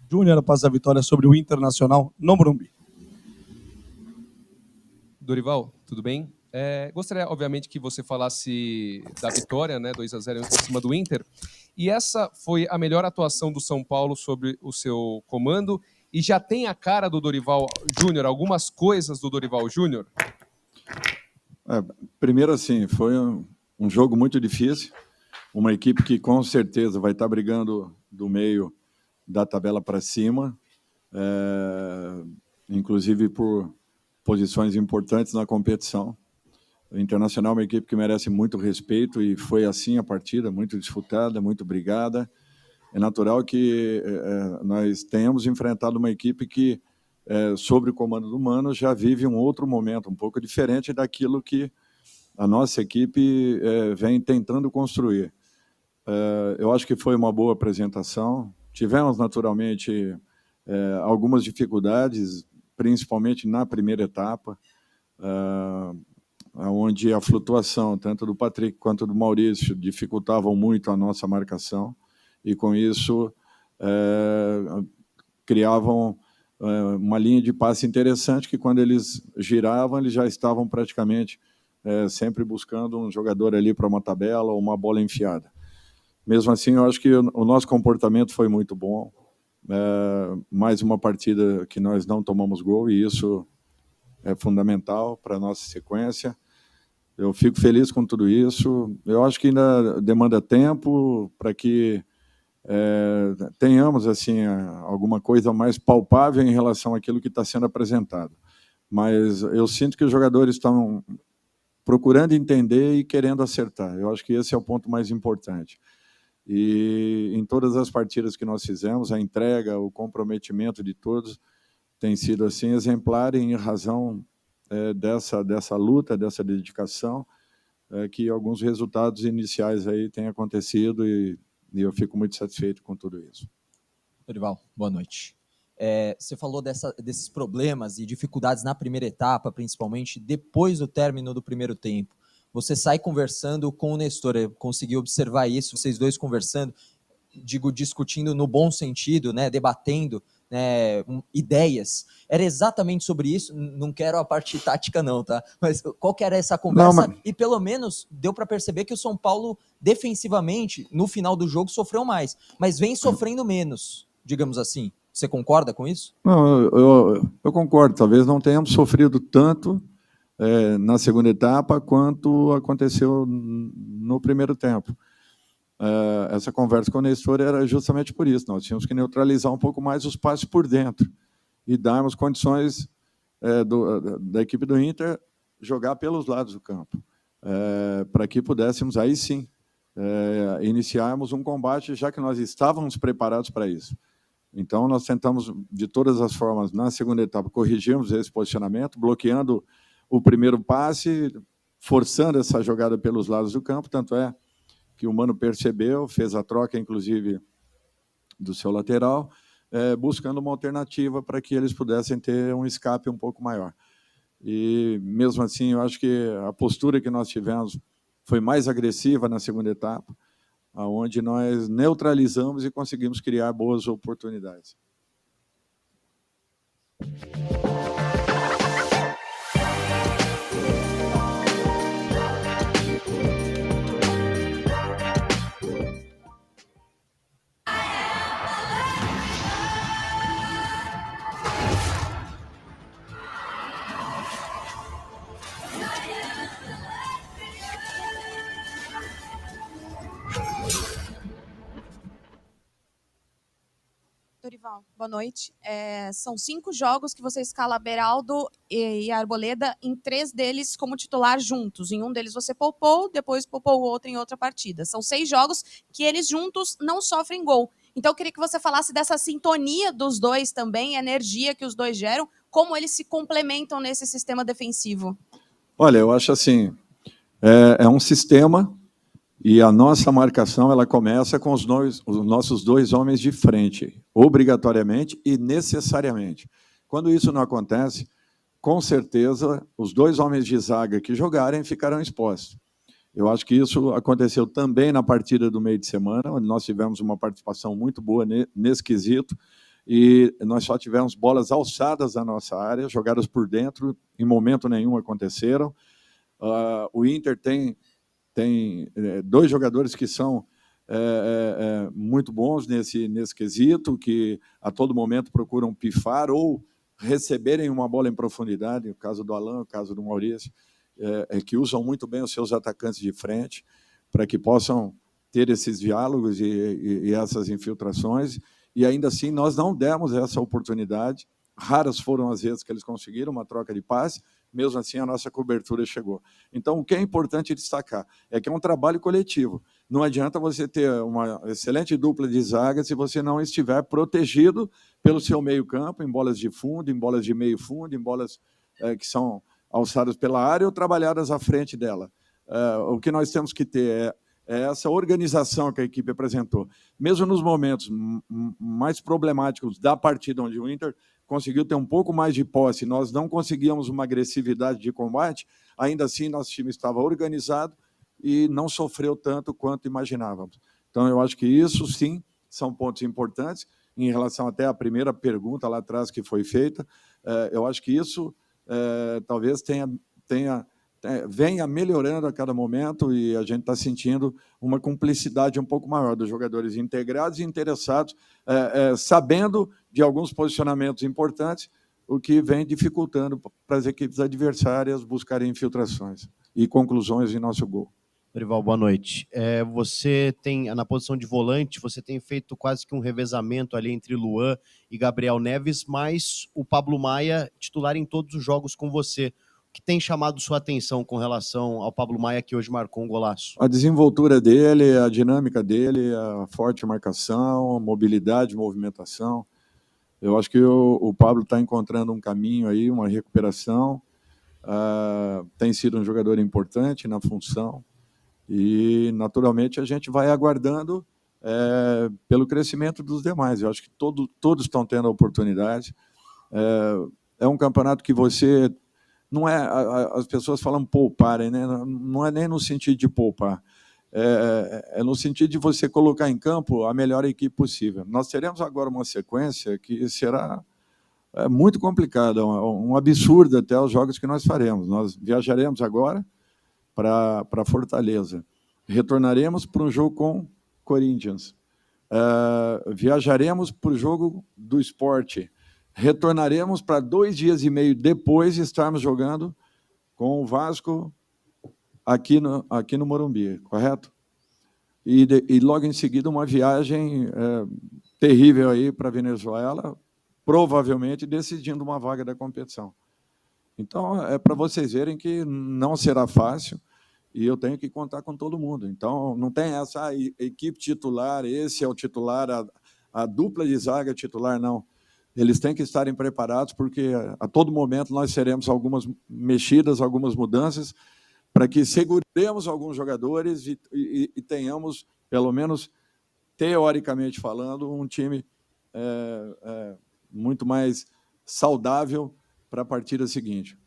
Júnior após a vitória sobre o Internacional no Morumbi. Dorival, tudo bem? Gostaria, obviamente, que você falasse da vitória, né, 2-0 em cima do Inter. E essa foi a melhor atuação do São Paulo sobre o seu comando? E já tem a cara do Dorival Júnior, algumas coisas do Dorival Júnior? Primeiro, assim, foi um jogo muito difícil. Uma equipe que, com certeza, vai estar brigando do meio da tabela para cima, inclusive por posições importantes na competição. O Internacional é uma equipe que merece muito respeito e foi assim a partida, muito disputada, muito brigada. É natural que nós tenhamos enfrentado uma equipe que, sob o comando do Mano, já vive um outro momento, um pouco diferente daquilo que a nossa equipe vem tentando construir. Eu acho que foi uma boa apresentação. Tivemos, naturalmente, algumas dificuldades, principalmente na primeira etapa, onde a flutuação, tanto do Patrick quanto do Maurício, dificultavam muito a nossa marcação, e, com isso, criavam uma linha de passe interessante, que, quando eles giravam, eles já estavam praticamente sempre buscando um jogador ali para uma tabela ou uma bola enfiada. Mesmo assim, eu acho que o nosso comportamento foi muito bom. Mais uma partida que nós não tomamos gol, e isso é fundamental para a nossa sequência. Eu fico feliz com tudo isso. Eu acho que ainda demanda tempo para que tenhamos assim alguma coisa mais palpável em relação àquilo que está sendo apresentado. Mas eu sinto que os jogadores estão procurando entender e querendo acertar. Eu acho que esse é o ponto mais importante. E em todas as partidas que nós fizemos, a entrega, o comprometimento de todos tem sido assim exemplar, em razão dessa luta, dessa dedicação, que alguns resultados iniciais aí têm acontecido, e eu fico muito satisfeito com tudo isso. Dorival, boa noite. Você falou desses problemas e dificuldades na primeira etapa, principalmente depois do término do primeiro tempo. Você sai conversando com o Nestor, eu consegui observar isso, vocês dois conversando, digo, discutindo no bom sentido, né, debatendo, né, ideias. Era exatamente sobre isso? Não quero a parte tática não, tá? Mas qual que era essa conversa? Não, mas... E pelo menos deu para perceber que o São Paulo, defensivamente, no final do jogo, sofreu mais, mas vem sofrendo menos, digamos assim. Você concorda com isso? Não, eu concordo. Talvez não tenhamos sofrido tanto na segunda etapa quanto aconteceu no primeiro tempo. Essa conversa com o Nestor era justamente por isso. Nós tínhamos que neutralizar um pouco mais os passes por dentro e darmos condições da equipe do Inter jogar pelos lados do campo, para que pudéssemos, aí sim, iniciarmos um combate, já que nós estávamos preparados para isso. Então, nós tentamos, de todas as formas, na segunda etapa, corrigirmos esse posicionamento, bloqueando o primeiro passe, forçando essa jogada pelos lados do campo, tanto é que o Mano percebeu, fez a troca, inclusive, do seu lateral, buscando uma alternativa para que eles pudessem ter um escape um pouco maior. E, mesmo assim, eu acho que a postura que nós tivemos foi mais agressiva na segunda etapa, onde nós neutralizamos e conseguimos criar boas oportunidades. Dorival, boa noite. São 5 jogos que você escala Beraldo e Arboleda, em 3 deles como titular juntos. Em um deles você poupou, depois poupou o outro em outra partida. São 6 jogos que eles juntos não sofrem gol. Então eu queria que você falasse dessa sintonia dos dois também, a energia que os dois geram, como eles se complementam nesse sistema defensivo. Olha, eu acho assim, é um sistema. E a nossa marcação ela começa com os nossos 2 homens de frente, obrigatoriamente e necessariamente. Quando isso não acontece, com certeza, os 2 homens de zaga que jogarem ficarão expostos. Eu acho que isso aconteceu também na partida do meio de semana, onde nós tivemos uma participação muito boa nesse quesito, e nós só tivemos bolas alçadas na nossa área, jogadas por dentro, em momento nenhum aconteceram. O Inter tem 2 jogadores que são muito bons nesse quesito, que a todo momento procuram pifar ou receberem uma bola em profundidade, o caso do Alan, o caso do Maurício, que usam muito bem os seus atacantes de frente, para que possam ter esses diálogos e essas infiltrações, e ainda assim nós não demos essa oportunidade. Raras foram as vezes que eles conseguiram uma troca de passe, mesmo assim a nossa cobertura chegou. Então, o que é importante destacar é que é um trabalho coletivo. Não adianta você ter uma excelente dupla de zaga se você não estiver protegido pelo seu meio-campo, em bolas de fundo, em bolas de meio fundo, em bolas que são alçadas pela área ou trabalhadas à frente dela. O que nós temos que ter é essa organização que a equipe apresentou. Mesmo nos momentos mais problemáticos da partida, onde o Inter conseguiu ter um pouco mais de posse, nós não conseguíamos uma agressividade de combate, ainda assim nosso time estava organizado e não sofreu tanto quanto imaginávamos. Então, eu acho que isso, sim, são pontos importantes. Em relação até à primeira pergunta lá atrás que foi feita, eu acho que isso talvez venha melhorando a cada momento, e a gente está sentindo uma cumplicidade um pouco maior dos jogadores integrados e interessados, sabendo de alguns posicionamentos importantes, o que vem dificultando para as equipes adversárias buscarem infiltrações e conclusões em nosso gol. Dorival, boa noite. Você tem, na posição de volante, você tem feito quase que um revezamento ali entre Luan e Gabriel Neves, mas o Pablo Maia titular em todos os jogos com você. O que tem chamado sua atenção com relação ao Pablo Maia, que hoje marcou um golaço? A desenvoltura dele, a dinâmica dele, a forte marcação, a mobilidade, movimentação. Eu acho que o Pablo está encontrando um caminho aí, uma recuperação. Tem sido um jogador importante na função. E, naturalmente, a gente vai aguardando pelo crescimento dos demais. Eu acho que todos estão tendo a oportunidade. É um campeonato que você... Não é, as pessoas falam pouparem, né? Não é nem no sentido de poupar. É no sentido de você colocar em campo a melhor equipe possível. Nós teremos agora uma sequência que será muito complicada, um absurdo até os jogos que nós faremos. Nós viajaremos agora para Fortaleza. Retornaremos para um jogo com Corinthians. Viajaremos para o jogo do Sport. Retornaremos para 2 dias e meio depois estarmos jogando com o Vasco aqui no Morumbi, correto? E logo em seguida uma viagem terrível aí para a Venezuela, provavelmente decidindo uma vaga da competição. Então, é para vocês verem que não será fácil e eu tenho que contar com todo mundo. Então, não tem essa equipe titular, esse é o titular, a dupla de zaga titular, não. Eles têm que estarem preparados, porque a todo momento nós teremos algumas mexidas, algumas mudanças, para que seguremos alguns jogadores e tenhamos, pelo menos teoricamente falando, um time muito mais saudável para a partida seguinte.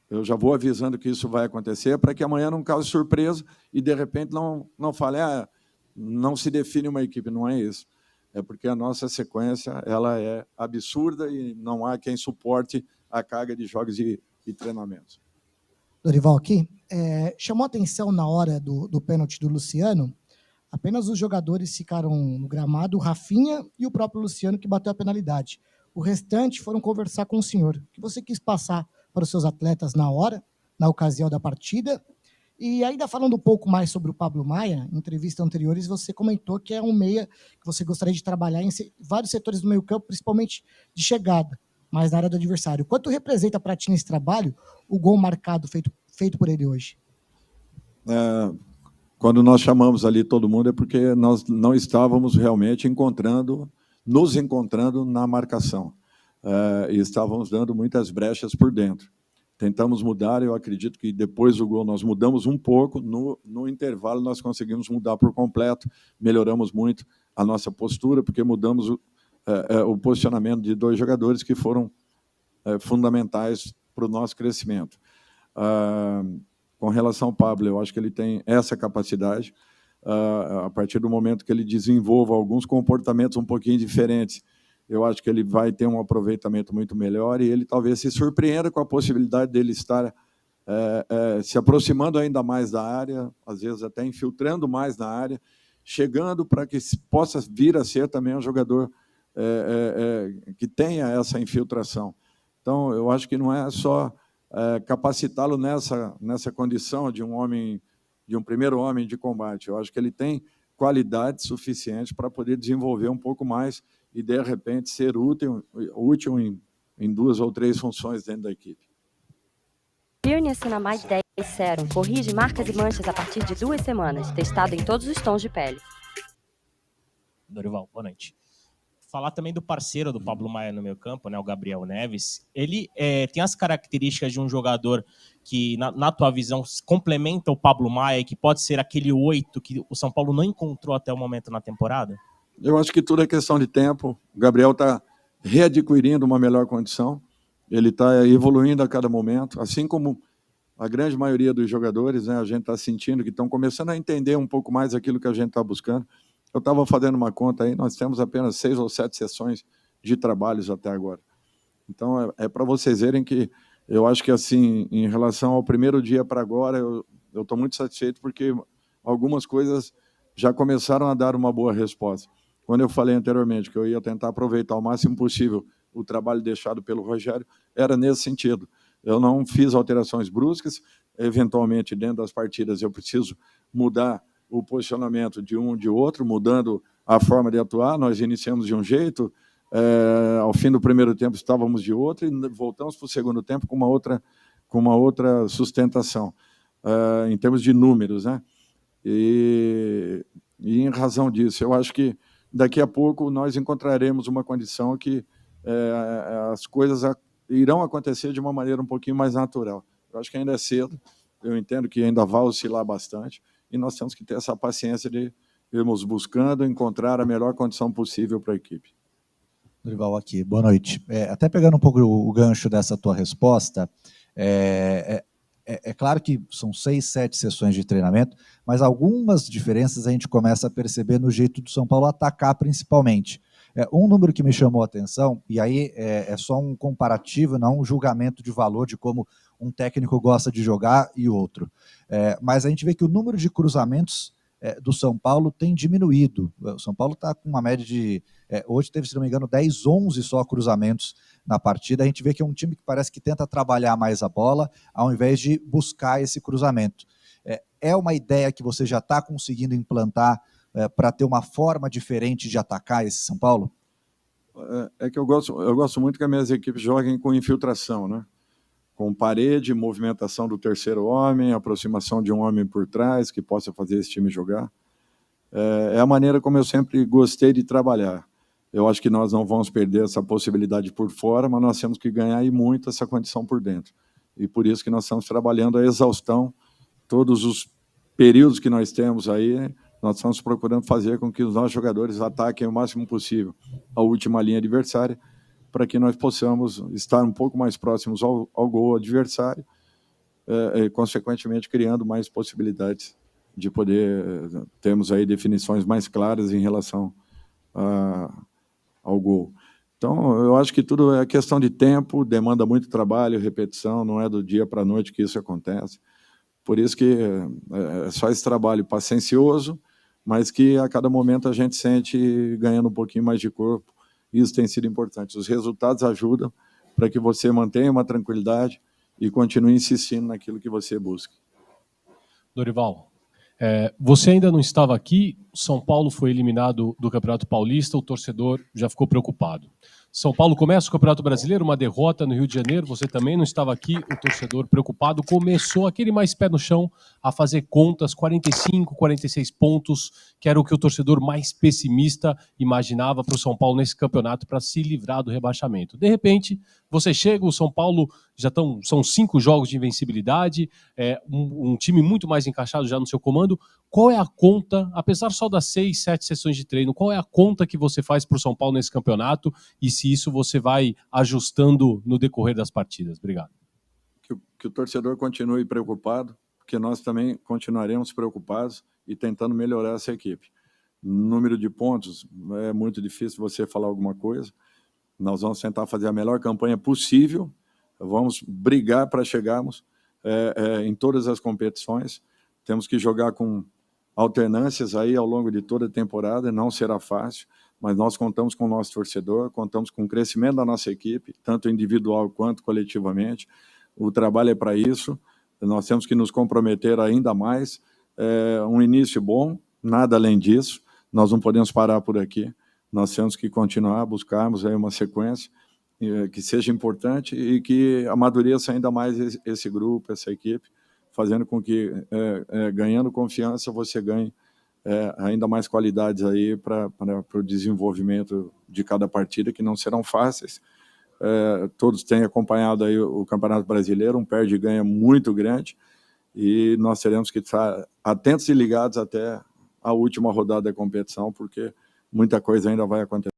Eu já vou avisando que isso vai acontecer, para que amanhã não cause surpresa e, de repente, não fale, não se define uma equipe. Não é isso. É porque a nossa sequência ela é absurda e não há quem suporte a carga de jogos e treinamentos. Dorival, aqui, chamou atenção na hora do pênalti do Luciano, apenas os jogadores ficaram no gramado, o Rafinha e o próprio Luciano, que bateu a penalidade. O restante foram conversar com o senhor. O que você quis passar para os seus atletas na hora, na ocasião da partida? E ainda falando um pouco mais sobre o Pablo Maia, em entrevistas anteriores, você comentou que é um meia que você gostaria de trabalhar em vários setores do meio-campo, principalmente de chegada, mas na área do adversário. Quanto representa para ti nesse trabalho o gol marcado feito por ele hoje? Quando nós chamamos ali todo mundo é porque nós não estávamos realmente nos encontrando na marcação. E estávamos dando muitas brechas por dentro. Tentamos mudar, eu acredito que depois do gol nós mudamos um pouco, no intervalo nós conseguimos mudar por completo, melhoramos muito a nossa postura, porque mudamos o posicionamento de 2 jogadores que foram fundamentais para o nosso crescimento. Com relação ao Pablo, eu acho que ele tem essa capacidade, a partir do momento que ele desenvolva alguns comportamentos um pouquinho diferentes, eu acho que ele vai ter um aproveitamento muito melhor e ele talvez se surpreenda com a possibilidade dele estar se aproximando ainda mais da área, às vezes até infiltrando mais na área, chegando para que possa vir a ser também um jogador que tenha essa infiltração. Então, eu acho que não é só capacitá-lo nessa condição de um primeiro homem de combate. Eu acho que ele tem qualidade suficiente para poder desenvolver um pouco mais e, de repente, ser útil em 2 ou 3 funções dentro da equipe. Bionessina Mais 10 Serum corrige marcas e manchas a partir de 2 semanas, testado em todos os tons de pele. Dorival, boa noite. Falar também do parceiro do Pablo Maia no meio campo, né, o Gabriel Neves. Ele tem as características de um jogador que, na tua visão, complementa o Pablo Maia e que pode ser aquele 8 que o São Paulo não encontrou até o momento na temporada? Eu acho que tudo é questão de tempo. O Gabriel está readquirindo uma melhor condição, ele está evoluindo a cada momento, assim como a grande maioria dos jogadores, né, a gente está sentindo que estão começando a entender um pouco mais aquilo que a gente está buscando. Eu estava fazendo uma conta aí, nós temos apenas 6 ou 7 sessões de trabalhos até agora. Então, para vocês verem que eu acho que, assim, em relação ao primeiro dia para agora, eu estou muito satisfeito porque algumas coisas já começaram a dar uma boa resposta. Quando eu falei anteriormente que eu ia tentar aproveitar ao máximo possível o trabalho deixado pelo Rogério, era nesse sentido. Eu não fiz alterações bruscas, eventualmente, dentro das partidas, eu preciso mudar o posicionamento de um de outro, mudando a forma de atuar. Nós iniciamos de um jeito, ao fim do primeiro tempo estávamos de outro e voltamos para o segundo tempo com uma outra sustentação, em termos de números, né? E em razão disso, eu acho que daqui a pouco nós encontraremos uma condição que as coisas irão acontecer de uma maneira um pouquinho mais natural. Eu acho que ainda é cedo, eu entendo que ainda vai oscilar bastante, e nós temos que ter essa paciência de irmos buscando encontrar a melhor condição possível para a equipe. Dorival aqui, boa noite. Até pegando um pouco o gancho dessa tua resposta, é claro que são 6, 7 sessões de treinamento, mas algumas diferenças a gente começa a perceber no jeito do São Paulo atacar principalmente. Um número que me chamou a atenção, e aí é só um comparativo, não um julgamento de valor de como um técnico gosta de jogar e outro. Mas a gente vê que o número de cruzamentos do São Paulo tem diminuído. O São Paulo está com uma média de... hoje teve, se não me engano, 10, 11 só cruzamentos na partida. A gente vê que é um time que parece que tenta trabalhar mais a bola, ao invés de buscar esse cruzamento. É uma ideia que você já está conseguindo implantar para ter uma forma diferente de atacar esse São Paulo? É que eu gosto muito que as minhas equipes joguem com infiltração, né? Com parede, movimentação do terceiro homem, aproximação de um homem por trás que possa fazer esse time jogar. É a maneira como eu sempre gostei de trabalhar. Eu acho que nós não vamos perder essa possibilidade por fora, mas nós temos que ganhar e muito essa condição por dentro. E por isso que nós estamos trabalhando a exaustão, todos os períodos que nós temos aí, nós estamos procurando fazer com que os nossos jogadores ataquem o máximo possível a última linha adversária, para que nós possamos estar um pouco mais próximos ao gol adversário, e, consequentemente, criando mais possibilidades de poder termos aí definições mais claras em relação ao gol. Então, eu acho que tudo é questão de tempo, demanda muito trabalho, repetição, não é do dia para a noite que isso acontece. Por isso que é só esse trabalho paciencioso, mas que a cada momento a gente sente ganhando um pouquinho mais de corpo. Isso tem sido importante. Os resultados ajudam para que você mantenha uma tranquilidade e continue insistindo naquilo que você busca. Dorival, você ainda não estava aqui, São Paulo foi eliminado do Campeonato Paulista, o torcedor já ficou preocupado. São Paulo começa o Campeonato Brasileiro, uma derrota no Rio de Janeiro, você também não estava aqui, o torcedor preocupado começou aquele mais pé no chão a fazer contas, 45, 46 pontos, que era o que o torcedor mais pessimista imaginava para o São Paulo nesse campeonato para se livrar do rebaixamento. De repente, você chega, o São Paulo são 5 jogos de invencibilidade, um time muito mais encaixado já no seu comando. Qual é a conta, apesar só das 6, 7 sessões de treino, qual é a conta que você faz para o São Paulo nesse campeonato e se isso você vai ajustando no decorrer das partidas? Obrigado. Que o torcedor continue preocupado, porque nós também continuaremos preocupados e tentando melhorar essa equipe. Número de pontos, é muito difícil você falar alguma coisa, Nós vamos tentar fazer a melhor campanha possível, vamos brigar para chegarmos em todas as competições. Temos que jogar com alternâncias aí ao longo de toda a temporada, não será fácil, mas nós contamos com o nosso torcedor, contamos com o crescimento da nossa equipe, tanto individual quanto coletivamente. O trabalho é para isso, nós temos que nos comprometer ainda mais. Um início bom, nada além disso, nós não podemos parar por aqui, nós temos que continuar, buscarmos aí uma sequência que seja importante e que amadureça ainda mais esse grupo, essa equipe, fazendo com que, ganhando confiança, você ganhe ainda mais qualidades aí para o desenvolvimento de cada partida, que não serão fáceis. Todos têm acompanhado aí o Campeonato Brasileiro, um perde e ganha muito grande, e nós teremos que estar atentos e ligados até a última rodada da competição, porque muita coisa ainda vai acontecer.